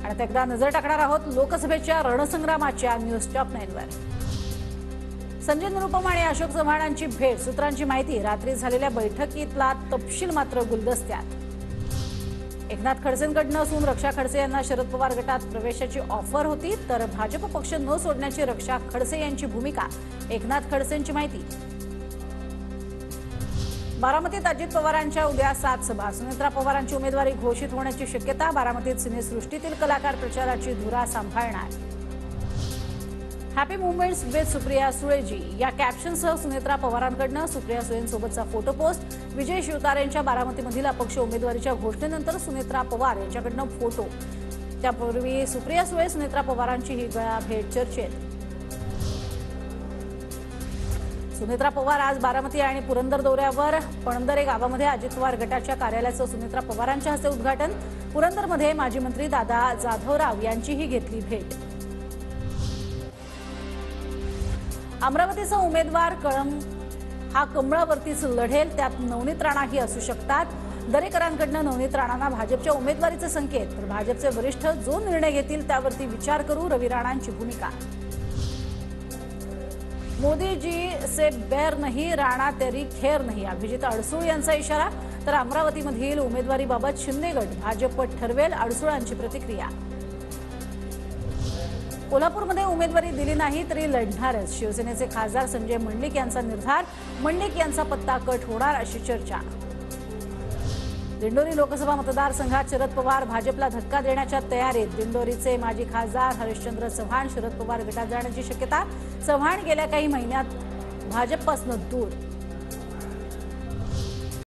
आणि एकदा नजर टाकणार आहोत लोकसभेच्या रणसंग्रामाच्या न्यूज टॉप 9 वर। संजय निरुपम आणि अशोक चव्हाणांची भेट, सूत्रांची माहिती, रात्री झालेल्या बैठकीतला तपशील मात्र गुलदस्त्यात। एकनाथ खडसेंकडून असून रक्षा खडसे यांना शरद पवार गटात प्रवेशाची ऑफर होती, तर भाजप पक्ष न सोडण्याची रक्षा खडसे यांची भूमिका। एकनाथ खडसेंची माहिती, बारामतीत अजित पवारांच्या उद्या 7 सभा, सुनेत्रा पवारांची उमेदवारी घोषित होण्याची शक्यता। बारामतीत सिनेसृष्टीतील कलाकार प्रचाराची धुरा सांभाळणार। हॅपी मुवमेंट्स विथ सुप्रिया सुळेजी या कॅप्शनसह सुनेत्रा पवारांकडून सुप्रिया सुळेंसोबतचा फोटो पोस्ट। विजय शिवतारेंच्या बारामतीमधील अपक्ष उमेदवारीच्या घोषणेनंतर सुनेत्रा पवार यांच्याकडून फोटो। त्यापूर्वी सुप्रिया सुळे सुनेत्रा पवारांची ही भेट चर्चेत। सुनेत्रा पवार आज बारामती आणि पुरंदर दौऱ्यावर। पणंदरे गावामध्ये अजित पवार गटाच्या कार्यालयाचं सुनेत्रा पवारांच्या हस्ते उद्घाटन। पुरंदरमध्ये माजी मंत्री दादा जाधवराव यांचीही घेतली भेट। अमरावतीचा उमेदवार हा कमळावरतीच लढेल, त्यात नवनीत राणाही असू शकतात। दरेकरांकडून नवनीत राणांना भाजपच्या उमेदवारीचे संकेत, तर भाजपचे वरिष्ठ जो निर्णय घेतील त्यावरती विचार करू, रवी राणांची भूमिका। मोदी जी से बैर नहीं, राणा तेरी खैर नहीं, अभिजित अडसूळ यांचा इशारा। तर अमरावतीमधील उमेदवारीबाबत शिंदे गट भाजप ठरवेल, अडसूळांची प्रतिक्रिया। कोल्हापूरमध्ये उमेदवारी दिली नाही तरी लढणारच, शिवसेनेचे खासदार संजय मंडलिक यांचा निर्धार। मंडलिक यांचा पत्ता कट होणार अशी चर्चा। दिंडोरी लोकसभा मतदारसंघात शरद पवार भाजपला धक्का देण्याच्या तयारीत। दिंडोरीचे माजी खासदार हरिश्चंद्र चव्हाण शरद पवार गटात जाण्याची शक्यता। चव्हाण गेल्या काही महिन्यात भाजपपासून दूर।